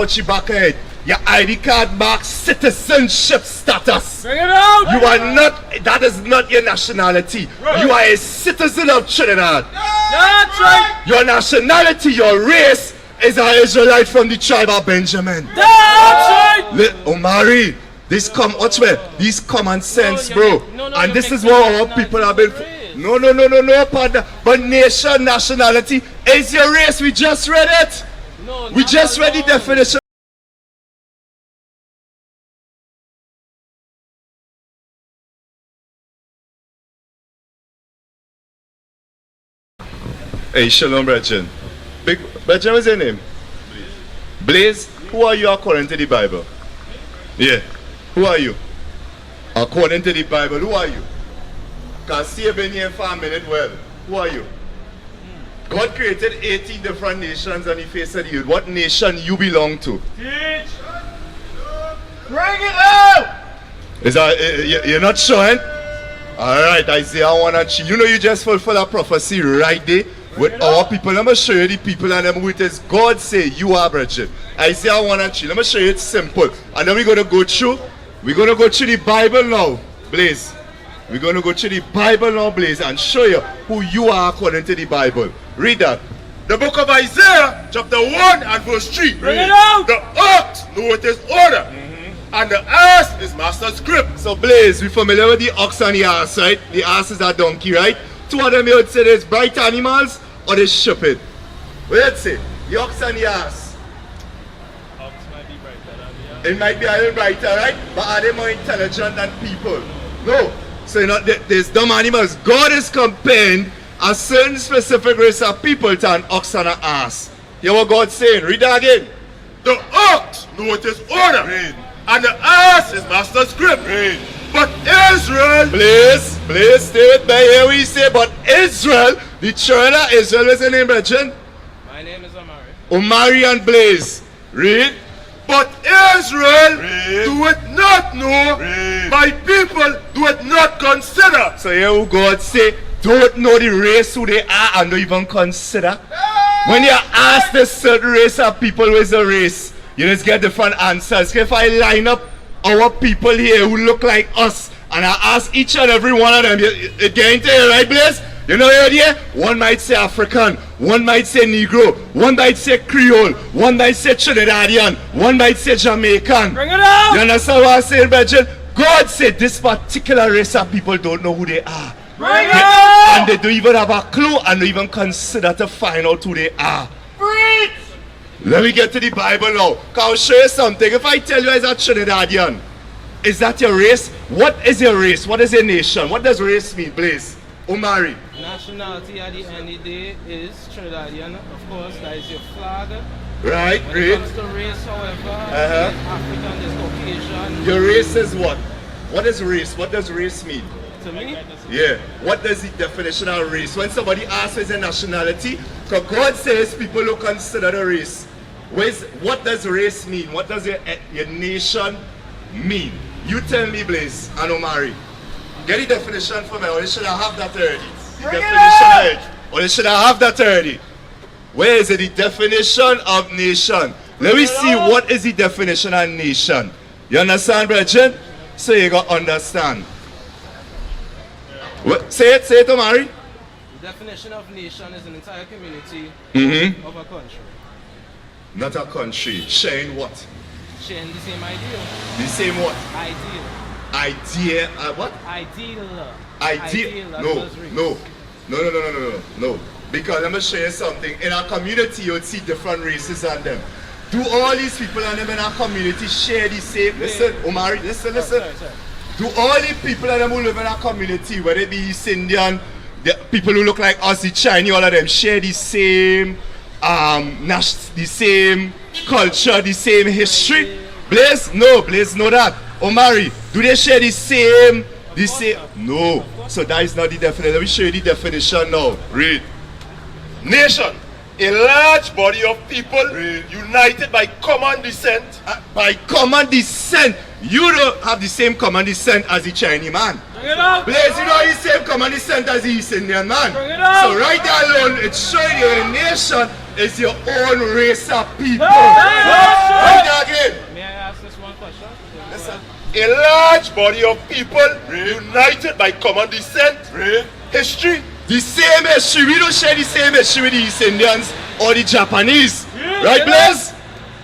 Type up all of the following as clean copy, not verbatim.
Put you back ahead. Your ID card marks citizenship status. Bring it out! You are not, that is not your nationality. Right. You are a citizen of Trinidad. That's right! Your nationality, your race is an Israelite from the tribe of Benjamin. That's right! Omari, watch me. These common sense, bro. No, and you're this is mixing what our people have been. race. No, partner. But nation, nationality is your race. We just read it. No, We not just read the alone. definition. Hey, Shalom, Brethren. Brethren, what's your name? Blaze. Who are you according to the Bible? Yeah. Who are you? According to the Bible, who are you? Because see you've been here for a minute, well, who are you? God created 18 different nations on the face of the earth. What nation you belong to? Teach! Bring it out! Is that, you're not showing? Alright, Isaiah 1 and 3. You know you just fulfill a prophecy right there with our people. Let me show you the people and them who it is. God say you are, brethren. Isaiah 1 and 3. Let me show you it's simple. And then we're going to go through. We're going to go through the Bible now, Blaze. We're going to go through the Bible now, Blaze, and show you who you are according to the Bible. Read that. The book of Isaiah, chapter 1 and verse 3. Bring it out! The ox knoweth his order, and the ass is master's grip. So Blaze, we familiar with the ox and the ass, right? The ass is a donkey, right? Two of them you would say there's bright animals or they stupid. What you say? The ox and the ass. Ox might be brighter than It might be a little brighter, right? But are they more intelligent than people? No. So you know, there's dumb animals. God is comparing a certain specific race of people to an ox and an ass. Hear what God's saying? Read that again. The ox knoweth his order, and the ass is master's grip. But Israel, Please, stay with me. Here we say, but Israel, the children of Israel, what's your name, brethren? My name is Amari. Omari and Blaze. Read. but Israel doeth not know, my people doeth not consider. So here who God say, don't know the race who they are and don't even consider. When you ask this certain race of people who is the race, you just get different answers. If I line up our people here who look like us and I ask each and every one of them, you get into it, right, Blaze? You know here? One might say African, one might say Negro, one might say Creole, one might say Trinidadian, one might say Jamaican. Bring it out! You understand what I'm saying, Bridget? God said this particular race of people don't know who they are. Bring it out! And they don't even have a clue and don't even consider to find out who they are. Preach! Let me get to the Bible now. I'll show you something. If I tell you as a Trinidadian, is that your race? What is your race? What is your nation? What does race mean, Blaze? Omari. Nationality at the end of the day is Trinidadian, of course, that is your flag. Right, When great. it comes to race, however, there's African, there's Caucasian. Your race is what? What is race? What does race mean? To me, Yeah. What does the definition of race? When somebody asks what's a nationality, because God says people who consider the race. What does race mean? What does your nation mean? You tell me, Blaze and Omari. Get the definition for me, or they should have that already. The definition, or they should have that already. Where is it? The definition of nation. Let me see what is the definition of nation. You understand, Bridget? So you got to understand. What? Say it, Omari. the definition of nation is an entire community of a country. Not a country. Sharing what? Sharing the same ideal. The same what? Ideal. Idea. What? Ideal. Idea. as No, well as race. no. Because let me show you something. In our community, you'll see different races and them. Do all these people and them in our community share the same? Listen, Omari, listen. Sorry. Do all the people and them who live in our community, whether it be East Indian, the people who look like us, the Chinese, all of them share the same, the same culture, the same history? Blaze? No, Blaze know that. Omari, do they share the same? No. So that is not the definition. Let me show you the definition now. Read. Nation, a large body of people united by common descent. By common descent. You don't have the same common descent as the Chinese man. Bring it out! Blaze, you don't have the same common descent as the East Indian man. Bring it out! So right there alone, it's showing you a nation is your own race of people. Read that again. May I ask this one question? Listen. A large body of people united by common descent, history. The same history. We don't share the same history with the East Indians or the Japanese. Right, Blaze?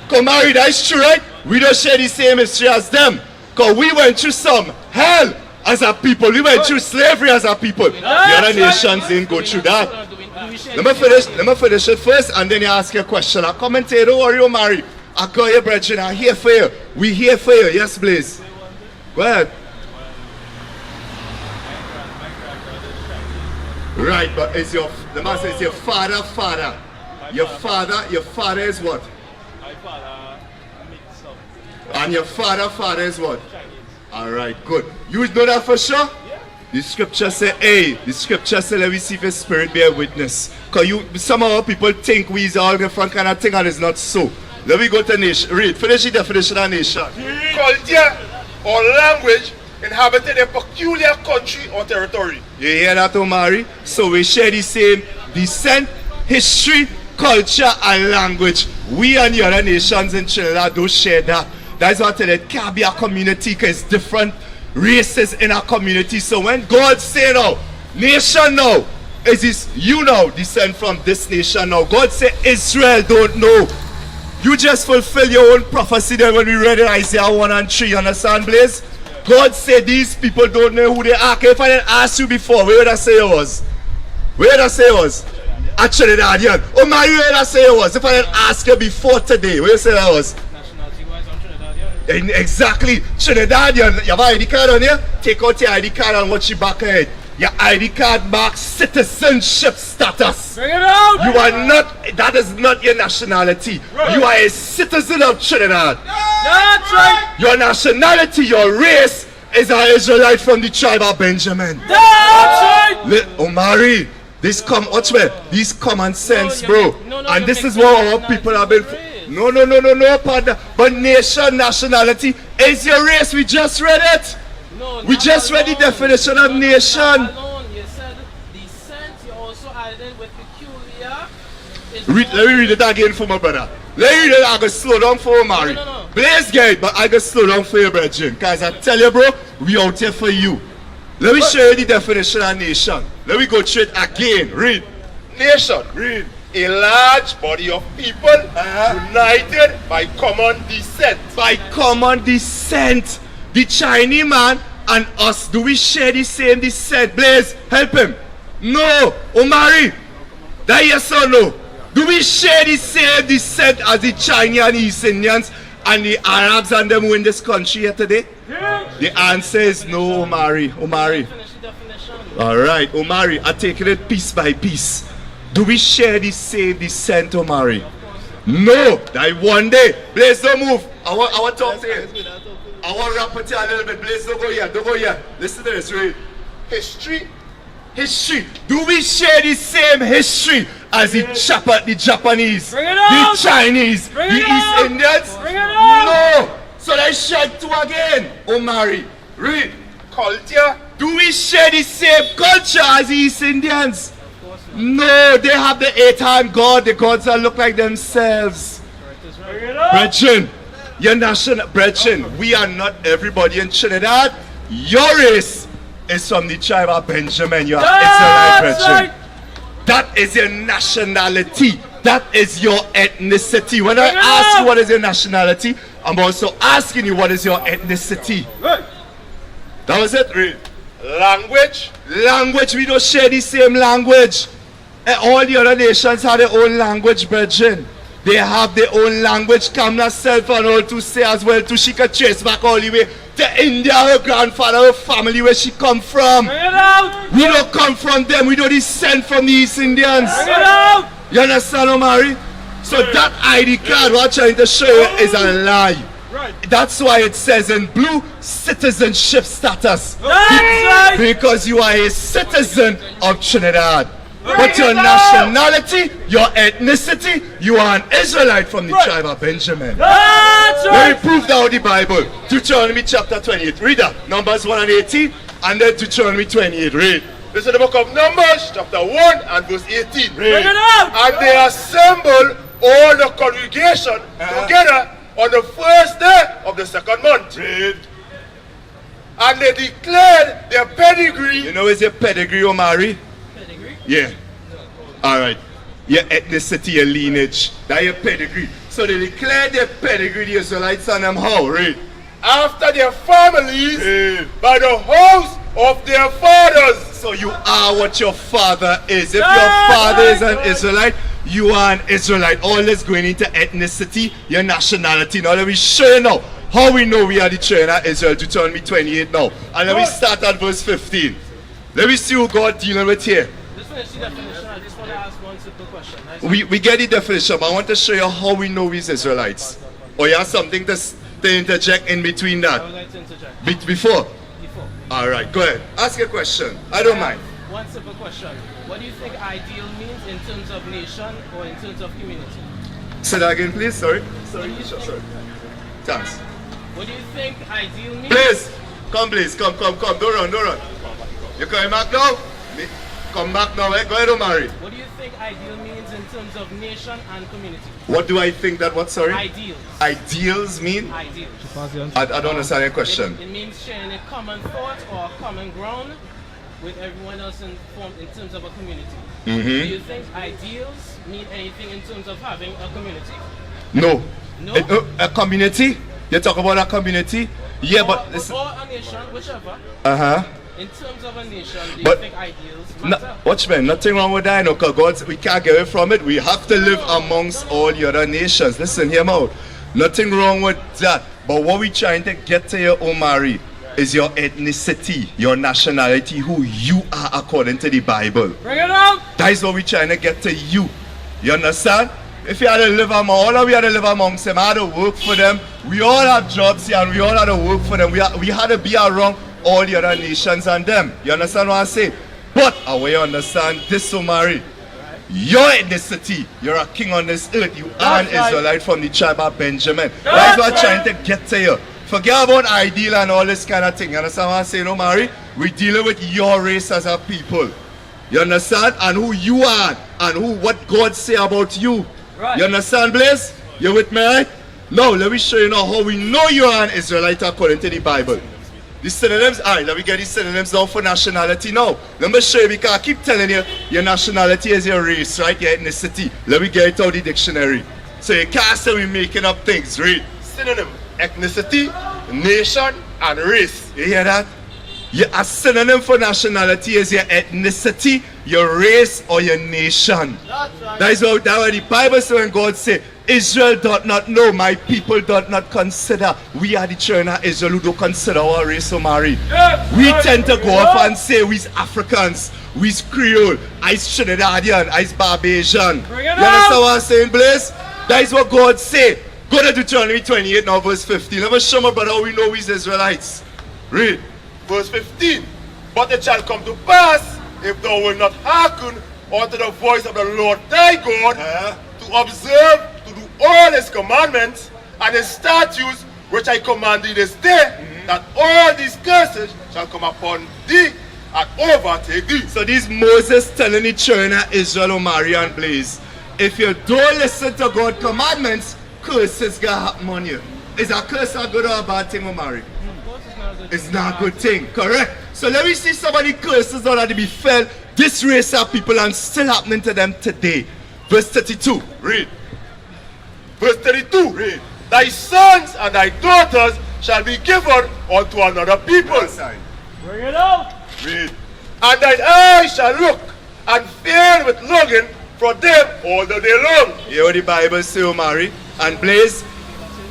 Come on, that's true, right? We don't share the same history as them. Because we went through some hell as a people. We went through slavery as a people. The other nations didn't go through that. Let me finish it first and then you ask your question. I commentate, don't worry, Omari. I got you, brethren. I'm here for you. We here for you. Yes, Blaze. Go ahead. Right, but is your the man says your father? Your father is what? My father mixed up. And your father is what? Alright, good. You know that for sure? Yeah. The scripture say, hey, the scripture say let me see if the spirit bear witness. Cause some of our people think we is all different kind of thing and it's not so. Let me go to nation. Read, finish the definition of nation. Culture or language inhabited a peculiar country or territory. You hear that, Omari? So we share the same descent, history, culture, and language. We and the other nations in Trinidad don't share that. That's why I tell you, it can't be a community because it's different races in our community. So when God say now, nation now, is this you now descend from this nation now. God say Israel don't know. You just fulfill your own prophecy there when we read it, Isaiah 1 and 3, you understand, Blaze? God said these people don't know who they are. If I didn't ask you before, where would I say it was? Where did I say it was? A Trinidadian. Oh my, where did I say it was? If I didn't ask you before today, where did I say that was? Nationality-wise, I'm Trinidadian. Exactly. Trinidadian. You have an ID card on here? Take out your ID card and watch your back ahead. Your ID card marks citizenship status. Bring it out! You are not, that is not your nationality. You are a citizen of Trinidad. That's right! Your nationality, your race is an Israelite from the tribe of Benjamin. That's right! Omari, this watch me, this common sense, No, bro. no, And you're this is mixing what our nationality people have been. with race. No, partner. But nation, nationality is your race. We just read it. No, We not just read the alone. definition of Not nation. alone. You said descent, you also added with peculiar. Let me read it again for my brother. Let me read it. I go slow down for Omari. No. Blaze gate, but I go slow down for you, brethren. Because I tell you, bro, we out here for you. Let me show you the definition of nation. Let me go through it again. Read. Nation. Read. A large body of people united by common descent. By common descent. The Chinese man and us, do we share the same descent? Blaze, help him. No. Omari, that yes or no? Do we share the same descent as the Chinese and East Indians and the Arabs and them who in this country here today? The answer is no, Omari. Finish the definition. Alright, Omari, I'm taking it piece by piece. Do we share the same descent, Omari? No. That one day. Blaze, don't move. I want to talk to you. I want to rap with you a little bit. Blaze, don't go here. Listen to this, read. History. Do we share the same history as the Japanese, Bring it out! the Chinese, Bring the it East out! Indians? Bring it out! No. So let's share two again. Omari, read. Culture. Do we share the same culture as the East Indians? No, they have the 8-hand God. The gods that look like themselves. Brethren, your national brethren, we are not everybody in Trinidad. Your race is from the tribe of Benjamin. You are Israelite, brethren. That is your nationality. That is your ethnicity. When I ask you what is your nationality, I'm also asking you what is your ethnicity. That was it. Read. Language. We don't share the same language. All the other nations have their own language, brethren. They have their own language. Kamla self and all to say as well too. She can trace back all the way to India, her grandfather, her family, where she come from. Bring it out! We don't come from them. We don't descend from the East Indians. Bring it out! You understand, Omari? So that ID card what I'm trying to show you is a lie. That's why it says in blue, citizenship status. That's right! Because you are a citizen of Trinidad. But your nationality, your ethnicity, you are an Israelite from the tribe of Benjamin. That's Let right! me prove that with the Bible. Deuteronomy chapter 28. Read that. Numbers 1 and 18. And then Deuteronomy 28. Read. This is the book of Numbers, chapter 1 and verse 18. Bring it up! And they assembled all the congregation together on the first day of the second month. And they declared their pedigree. You know, is your pedigree, Omari? Pedigree? Yeah. All right. Your ethnicity, your lineage. That's your pedigree. So they declared their pedigree, the Israelites, and them how, right? After their families, by the house of their fathers. So you are what your father is. If your father is an Israelite, you are an Israelite. All this going into ethnicity, your nationality. Now let me show you now how we know we are the children of Israel. Deuteronomy 28 now. And let me start at verse 15. Let me see who God dealing with here. Just finish the definition. I just want to ask one simple question. Nice. We get the definition, but I want to show you how we know we're Israelites. Or you have something to interject in between I that? would like to interject. Before? Before. All right, go ahead. Ask your question. I don't mind. One simple question. What do you think ideal means in terms of nation or in terms of community? Say that again, please. Sorry. What do you think- Thanks. What do you think ideal means? Please. Come. Don't run. You coming back now? Come back now, eh? Go ahead, Omari. What do you think ideal means in terms of nation and community? What do I think that what, sorry? Ideals. Ideals mean? Ideals. I don't understand your question. It means sharing a common thought or a common ground with everyone else in terms of a community. Do you think ideals mean anything in terms of having a community? No. No? A community? You talk about a community? Yeah, but listen. Or a nation, whichever. In terms of a nation, do you But- think ideals matter? Watch man, nothing wrong with that, no, because God, we can't get away from it. We have to live amongst all the other nations. Listen, hear me out. Nothing wrong with that. But what we trying to get to your Omari is your ethnicity, your nationality, who you are according to the Bible. Bring it up! That is what we trying to get to you. You understand? If you had to live among, all of we had to live amongst them, I had to work for them. We all have jobs here and we all had to work for them. We had to be around all the other nations and them. You understand what I'm saying? But I want you to understand this, Omari. Your ethnicity, you're a king on this earth. You are an Israelite from the tribe of Benjamin. That's what I'm trying to get to you. Forget about ideal and all this kind of thing. You understand what I'm saying, Omari? We're dealing with your race as a people. You understand? And who you are and what God say about you. Right. You understand, Blaze? You with me, right? Now, let me show you now how we know you are an Israelite according to the Bible. The synonyms, alright, let me get these synonyms now for nationality now. Let me show you, because I keep telling you, your nationality is your race, right? Your ethnicity. Let me get it out of the dictionary. So you can't say we're making up things, read. Synonym: ethnicity, nation, and race. You hear that? A synonym for nationality is your ethnicity, your race, or your nation. That is what the Bible says when God says, Israel doth not know, my people doth not consider. We are the children of Israel who don't consider our race, Omari. We tend to go off and say we're Africans, we're Creole, I's Trinidadian, I's Barbadian. You understand what I'm saying, Blaze? That is what God said. Go to Deuteronomy 28 now, verse 15. Let me show my brother how we know we're Israelites. Read. Verse 15. But it shall come to pass, if thou wilt not hearken unto the voice of the Lord thy God, to observe, to do all his commandments and his statutes which I command thee this day, that all these curses shall come upon thee and overtake thee. So this Moses telling the children of Israel, Omari and Blaze, if you don't listen to God's commandments, curses gonna happen on you. Is a curse a good or a bad thing, Omari? It's not a good thing, correct? So let me see somebody curses that had to be felt. This race of people and still happening to them today. Verse 32, read. Verse 32. Read. Thy sons and thy daughters shall be given unto another people. Bring it out! Read. And thine eyes shall look and fear with longing for them all the day long. You hear what the Bible says, Omari? And Blaze,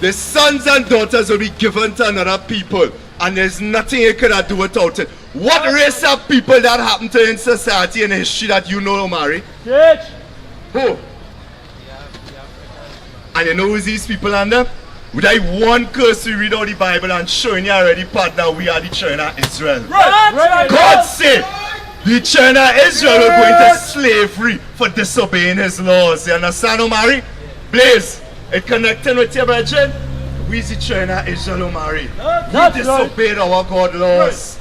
the sons and daughters will be given to another people. And there's nothing you could do without it. What race of people that happened to in society and history that you know, Omari? Church! Who? And you know who's these people under? With that one curse we read out the Bible and showing you already part that we are the children of Israel. Right! God said the children of Israel will go into slavery for disobeying his laws. You understand, Omari? Blaze, it connecting with your brethren? We the children of Israel, Omari. We disobeyed our God laws.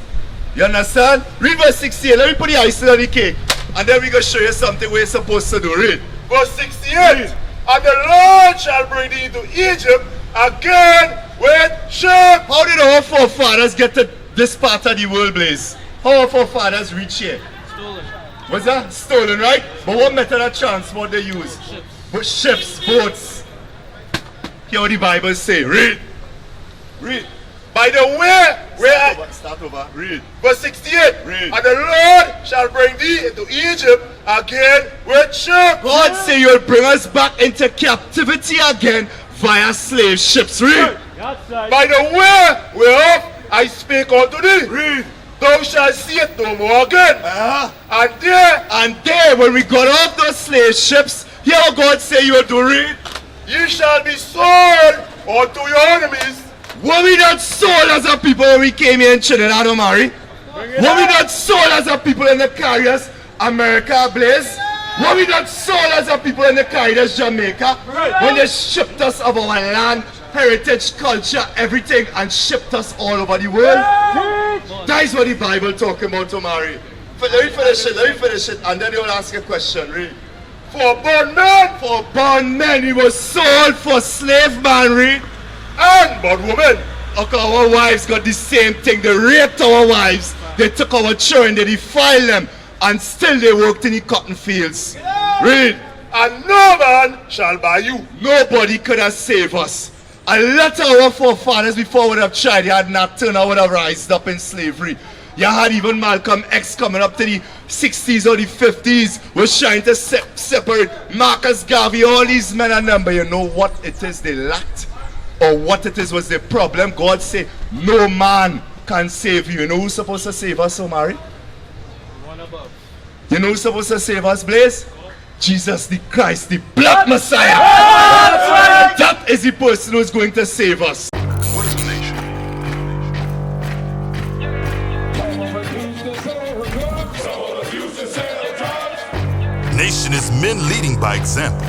You understand? Read verse 68. Let me put the icing on the cake. And then we're going to show you something we're supposed to do. Read. Verse 68. And the Lord shall bring thee into Egypt again with ships. How did our forefathers get to this part of the world, Blaze? How our forefathers reach here? Stolen. Was that? Stolen, right? But what method of transport they use? Ships. But ships, boats. Hear what the Bible say. Read. Read. By the way, where Start over. Read. verse 68. Read. And the Lord shall bring thee into Egypt again with ships. God say you'll bring us back into captivity again via slave ships. Read. Outside. By the way whereof I spake unto thee. Read. Thou shalt see it no more again. And there When we got off those slave ships, hear what God say you will do. Read. ye shall be sold unto your enemies. Were we not sold as a people when we came here in Trinidad, Omari? Were we not sold as a people in the carriers, America, Blaze? Were we not sold as a people in the carriers, Jamaica? When they shipped us of our land, heritage, culture, everything, and shipped us all over the world? That is what the Bible talking about, Omari. Let me finish it, and then they will ask a question. Read. For bondmen For bondmen, we were sold for slave man, read. and bondwomen. Okay, our wives got the same thing. They raped our wives. They took our children, they defiled them, and still they worked in the cotton fields. Read. And no man shall buy you. Nobody could have saved us. A lot of our forefathers before would have tried. They had not turned out, would have rised up in slavery. You had even Malcolm X coming up to the 60s or the 50s was trying to separate Marcus Garvey, all these men and them. But you know what it is they lacked? Or what it is was the problem? God said, no man can save you. You know who's supposed to save us, Omari? One above. You know who's supposed to save us, Blaze? Jesus the Christ, the Black Messiah. That is the person who's going to save us. What is a nation? Nation is men leading by example.